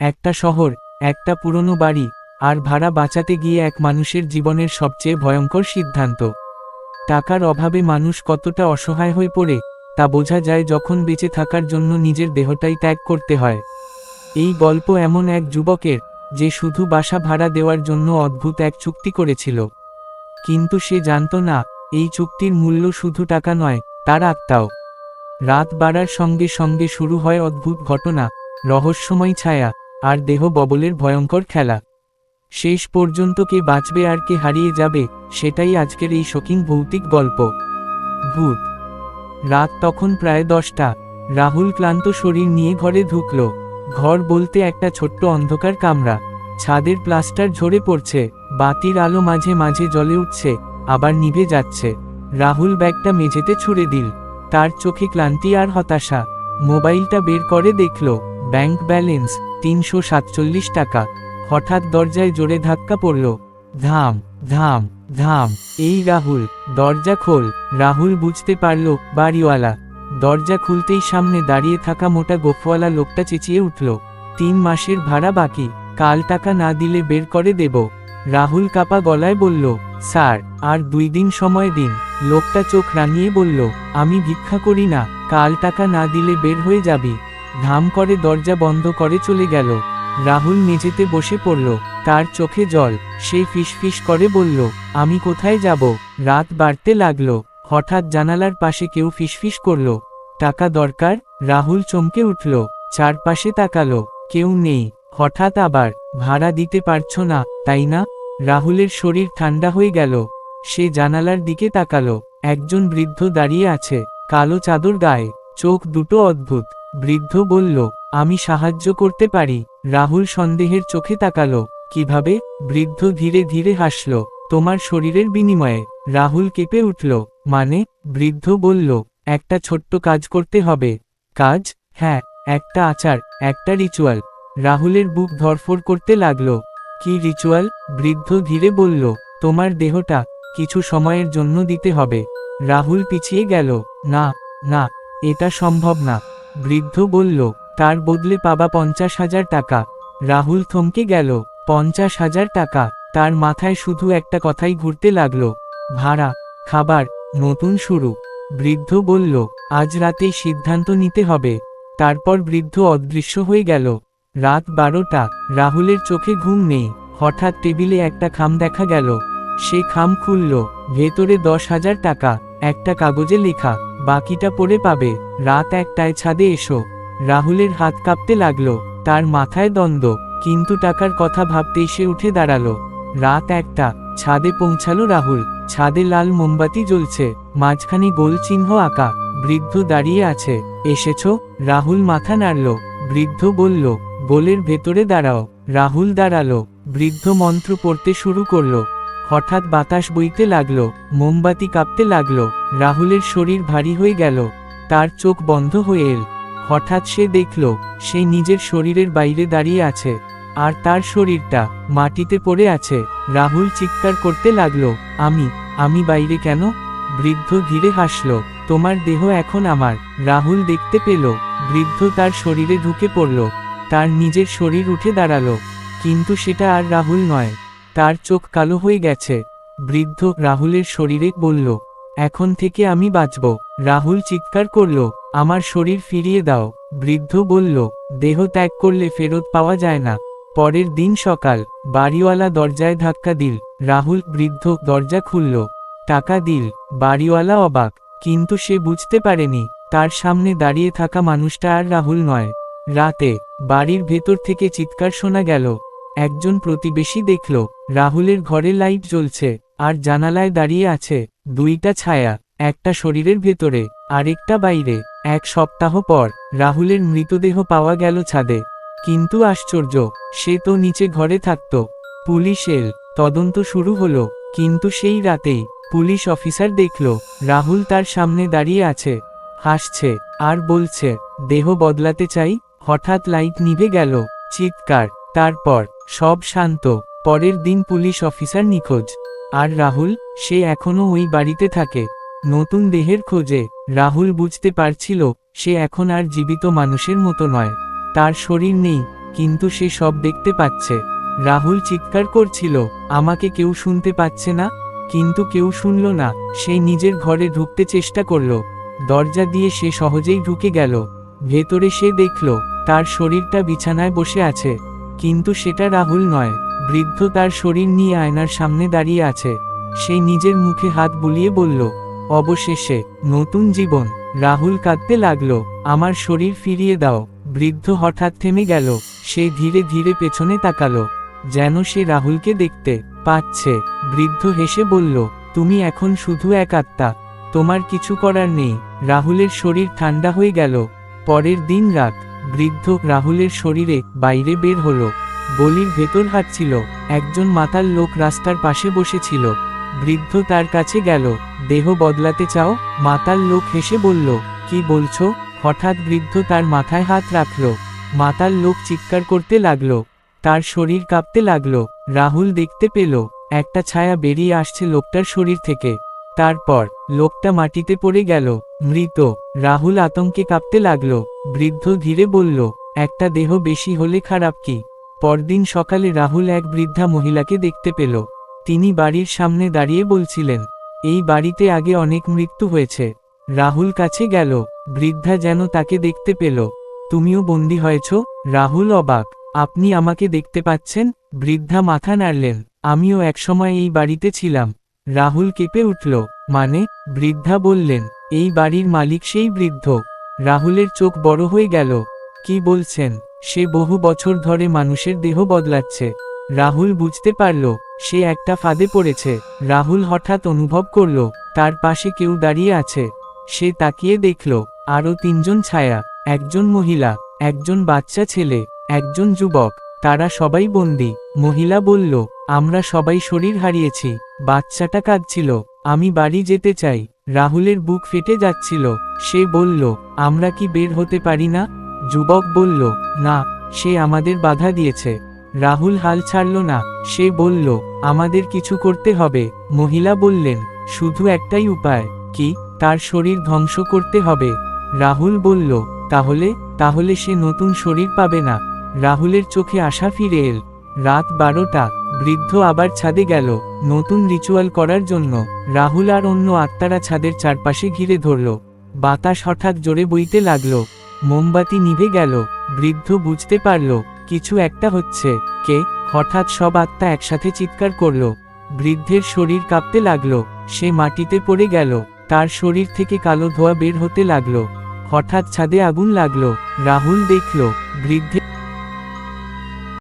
একটা শহর, একটা পুরনো বাড়ি, আর ভাড়া বাঁচাতে গিয়ে এক মানুষের জীবনের সবচেয়ে ভয়ঙ্কর সিদ্ধান্ত। টাকার অভাবে মানুষ কতটা অসহায় হয়ে পড়ে তা বোঝা যায় যখন বেঁচে থাকার জন্য নিজের দেহটাই ত্যাগ করতে হয়। এই গল্প এমন এক যুবকের, যে শুধু বাসা ভাড়া দেওয়ার জন্য অদ্ভুত এক চুক্তি করেছিল। কিন্তু সে জানত না, এই চুক্তির মূল্য শুধু টাকা নয়, তার আত্মাও। রাত বাড়ার সঙ্গে সঙ্গে শুরু হয় অদ্ভুত ঘটনা, রহস্যময় ছায়া, আর দেহ ববলের ভয়ঙ্কর খেলা। শেষ পর্যন্ত কে বাঁচবে আর কে হারিয়ে যাবে, সেটাই আজকের এই শোকিং ভৌতিক গল্প, ভূত। রাত তখন প্রায় 10টা। রাহুল ক্লান্ত শরীর নিয়ে ঘরে ঢুকল। ঘর বলতে একটা ছোট্ট অন্ধকার কামরা। ছাদের প্লাস্টার ঝরে পড়ছে, বাতির আলো মাঝে মাঝে জ্বলে উঠছে, আবার নিভে যাচ্ছে। রাহুল ব্যাগটা মেঝেতে ছুঁড়ে দিল। তার চোখে ক্লান্তি আর হতাশা। মোবাইলটা বের করে দেখল, ব্যাংক ব্যালেন্স 347 টাকা। হঠাৎ দরজায় জোরে ধাক্কা পড়ল। ধাম ধাম ধাম। এই রাহুল, দরজা খোল। রাহুল বুঝতে পারল, বাড়িওয়ালা। দরজা খুলতেই সামনে দাঁড়িয়ে থাকা মোটা গোফওয়ালা লোকটা চেঁচিয়ে উঠল, 3 মাসের ভাড়া বাকি, কাল টাকা না দিলে বের করে দেব। রাহুল কাপা গলায় বলল, স্যার, আর 2 দিন সময় দিন। লোকটা চোখ রাঙিয়ে বলল, আমি ভিক্ষা করি না, কাল টাকা না দিলে বের হয়ে যাবি। ধাম করে দরজা বন্ধ করে চলে গেল। রাহুল মেঝেতে বসে পড়ল, তার চোখে জল। সে ফিসফিস করে বলল, আমি কোথায় যাব? রাত বাড়তে লাগলো। হঠাৎ জানালার পাশে কেউ ফিসফিস করল, টাকা দরকার। রাহুল চমকে উঠল, চারপাশে তাকালো, কেউ নেই। হঠাৎ আবার, ভাড়া দিতে পারছো না, তাই না? রাহুলের শরীর ঠান্ডা হয়ে গেল। সে জানালার দিকে তাকালো, একজন বৃদ্ধ দাঁড়িয়ে আছে, কালো চাদর গায়ে, চোখ দুটো অদ্ভুত। বৃদ্ধ বলল, আমি সাহায্য করতে পারি। রাহুল সন্দেহের চোখে তাকালো, কিভাবে? বৃদ্ধ ধীরে ধীরে হাসল, তোমার শরীরের বিনিময়ে। রাহুল কেঁপে উঠল, মানে? বৃদ্ধ বলল, একটা ছোট্ট কাজ করতে হবে। কাজ? হ্যাঁ, একটা আচার, একটা রিচুয়াল। রাহুলের বুক ধড়ফড় করতে লাগলো। কি রিচুয়াল? বৃদ্ধ ধীরে বলল, তোমার দেহটা কিছু সময়ের জন্য দিতে হবে। রাহুল পিছিয়ে গেল, না না, এটা সম্ভব না। বৃদ্ধ বলল, তার বদলে পাবা 50,000 টাকা। রাহুল থমকে গেল, 50,000 টাকা? তার মাথায় শুধু একটা কথাই ঘুরতে লাগলো, ভাড়া, খাবার, নতুন শুরু। বৃদ্ধ বলল, আজ রাতেই সিদ্ধান্ত নিতে হবে। তারপর বৃদ্ধ অদৃশ্য হয়ে গেল। রাত 12টা, রাহুলের চোখে ঘুম নেই। হঠাৎ টেবিলে একটা খাম দেখা গেল। সে খাম খুলল, ভেতরে 10,000 টাকা, একটা কাগজে লেখা, বাকিটা পরে পাবে, রাত 1টায় ছাদে এসো। রাহুলের হাত কাঁপতে লাগলো, তার মাথায় দ্বন্দ্ব, কিন্তু টাকার কথা ভাবতেই সে উঠে দাঁড়ালো। রাত 1টা, ছাদে পৌঁছালো রাহুল। ছাদে লাল মোমবাতি জ্বলছে, মাঝখানে গোল চিহ্ন আঁকা। বৃদ্ধ দাঁড়িয়ে আছে। এসেছো? রাহুল মাথা নাড়ল। বৃদ্ধ বলল, গোলের ভেতরে দাঁড়াও। রাহুল দাঁড়ালো। বৃদ্ধ মন্ত্র পড়তে শুরু করলো। হঠাৎ বাতাস বইতে লাগলো, মোমবাতি কাঁপতে লাগলো। রাহুলের শরীর ভারী হয়ে গেল, তার চোখ বন্ধ হয়ে এল। হঠাৎ সে দেখল, সে নিজের শরীরের বাইরে দাঁড়িয়ে আছে, আর তার শরীরটা মাটিতে পড়ে আছে। রাহুল চিৎকার করতে লাগলো, আমি বাইরে কেন? বৃদ্ধ ধীরে হাসল, তোমার দেহ এখন আমার। রাহুল দেখতে পেল, বৃদ্ধ তার শরীরে ঢুকে পড়ল। তার নিজের শরীর উঠে দাঁড়ালো, কিন্তু সেটা আর রাহুল নয়। তার চোখ কালো হয়ে গেছে। বৃদ্ধ রাহুলের শরীরে বলল, এখন থেকে আমি বাঁচব। রাহুল চিৎকার করল, আমার শরীর ফিরিয়ে দাও। বৃদ্ধ বলল, দেহ ত্যাগ করলে ফেরত পাওয়া যায় না। পরের দিন সকাল, বাড়িওয়ালা দরজায় ধাক্কা দিল। রাহুল বৃদ্ধ দরজা খুলল, টাকা দিল। বাড়িওয়ালা অবাক, কিন্তু সে বুঝতে পারেনি তার সামনে দাঁড়িয়ে থাকা মানুষটা আর রাহুল নয়। রাতে, বাড়ির ভেতর থেকে চিৎকার শোনা গেল। একজন প্রতিবেশী দেখল, রাহুলের ঘরে লাইট জ্বলছে, আর জানালায় দাঁড়িয়ে আছে 2টা ছায়া, একটা শরীরের ভেতরে, আরেকটা বাইরে। 1 সপ্তাহ পর, রাহুলের মৃতদেহ পাওয়া গেল ছাদে। কিন্তু আশ্চর্য, সে তো নিচে ঘরে থাকত। পুলিশ এল, তদন্ত শুরু হলো, কিন্তু সেই রাতেই পুলিশ অফিসার দেখল, রাহুল তার সামনে দাঁড়িয়ে আছে, হাসছে, আর বলছে, দেহ বদলাতে চাই। হঠাৎ লাইট নিভে গেল, চিৎকার, তারপর সব শান্ত। পরের দিন পুলিশ অফিসার নিখোঁজ। আর রাহুল, সে এখনও ওই বাড়িতে থাকে, নতুন দেহের খোঁজে। রাহুল বুঝতে পারছিল, সে এখন আর জীবিত মানুষের মতো নয়। তার শরীর নেই, কিন্তু সে সব দেখতে পাচ্ছে। রাহুল চিৎকার করছিল, আমাকে কেউ শুনতে পাচ্ছে না? কিন্তু কেউ শুনল না। সে নিজের ঘরে ঢুকতে চেষ্টা করল। দরজা দিয়ে সে সহজেই ঢুকে গেল। ভেতরে সে দেখল তার শরীরটা বিছানায় বসে আছে, কিন্তু সেটা রাহুল নয়। বৃদ্ধ তার শরীর নিয়ে আয়নার সামনে দাঁড়িয়ে আছে। সে নিজের মুখে হাত বুলিয়ে বলল, অবশেষে নতুন জীবন। রাহুল কাঁদতে লাগল, আমার শরীর ফিরিয়ে দাও। বৃদ্ধ হঠাৎ থেমে গেল। সে ধীরে ধীরে পেছনে তাকালো, যেন সে রাহুলকে দেখতে পাচ্ছে। বৃদ্ধ হেসে বলল, তুমি এখন শুধু এক আত্মা, তোমার কিছু করার নেই। রাহুলের শরীর ঠান্ডা হয়ে গেল। পরের দিন রাত, বৃদ্ধ রাহুলের শরীরে বাইরে বের হলো। গলির ভেতর হাঁটছিল। একজন মাতাল লোক রাস্তার পাশে বসেছিল। বৃদ্ধ তার কাছে গেল, দেহ বদলাতে চাও? মাতাল লোক হেসে বলল, কি বলছো? হঠাৎ বৃদ্ধ তার মাথায় হাত রাখল। মাতাল লোক চিৎকার করতে লাগল, তার শরীর কাঁপতে লাগল। রাহুল দেখতে পেল একটা ছায়া বেরিয়ে আসছে লোকটার শরীর থেকে। তারপর লোকটা মাটিতে পড়ে গেল, মৃত। রাহুল আতঙ্কে কাঁপতে লাগল। বৃদ্ধ ধীরে বলল, একটা দেহ বেশি হলে খারাপ কি? পরদিন সকালে রাহুল এক বৃদ্ধা মহিলাকে দেখতে পেল। তিনি বাড়ির সামনে দাঁড়িয়ে বলছিলেন, এই বাড়িতে আগে অনেক মৃত্যু হয়েছে। রাহুল কাছে গেল, বৃদ্ধা যেন তাকে দেখতে পেল। তুমিও বন্দী হয়েছ? রাহুল অবাক, আপনি আমাকে দেখতে পাচ্ছেন? বৃদ্ধা মাথা নাড়লেন, আমিও একসময় এই বাড়িতে ছিলাম। রাহুল কেঁপে উঠল, মানে? বৃদ্ধা বললেন, এই বাড়ির মালিক সেই বৃদ্ধ। রাহুলের চোখ বড় হয়ে গেল, কি বলছেন? সে বহু বছর ধরে মানুষের দেহ বদলাচ্ছে। রাহুল বুঝতে পারল সে একটা ফাঁদে পড়েছে। রাহুল হঠাৎ অনুভব করল তার পাশে কেউ দাঁড়িয়ে আছে। সে তাকিয়ে দেখল আরও তিনজন ছায়া, একজন মহিলা, একজন বাচ্চা ছেলে, একজন যুবক। তারা সবাই বন্দী। মহিলা বলল, আমরা সবাই শরীর হারিয়েছি। বাচ্চাটা কাঁদছিল, আমি বাড়ি যেতে চাই। রাহুলের বুক ফেটে যাচ্ছিল। সে বলল, আমরা কি বের হতে পারি না? যুবক বলল, না, সে আমাদের বাধা দিয়েছে। রাহুল হাল ছাড়ল না। সে বলল, আমাদের কিছু করতে হবে। মহিলা বললেন, শুধু একটাই উপায়। কি? তার শরীর ধ্বংস করতে হবে। রাহুল বলল, তাহলে? তাহলে সে নতুন শরীর পাবে না। রাহুলের চোখে আশা ফিরে এল। রাত 12টা, বৃদ্ধ আবার ছাদে গেল নতুন রিচুয়াল করার জন্য। রাহুল আর অন্য আত্মারা ছাদের চারপাশে ঘিরে ধরল। বাতাস হঠাৎ জোরে বইতে লাগল। মোমবাতি নিভে গেল। বৃদ্ধ বুঝতে পারল কিছু একটা হচ্ছে। কে? হঠাৎ সব আত্মা একসাথে চিৎকার করল। বৃদ্ধের শরীর কাঁপতে লাগল। সে মাটিতে পড়ে গেল। তার শরীর থেকে কালো ধোঁয়া বের হতে লাগল। হঠাৎ ছাদে আগুন লাগল। রাহুল দেখল বৃদ্ধের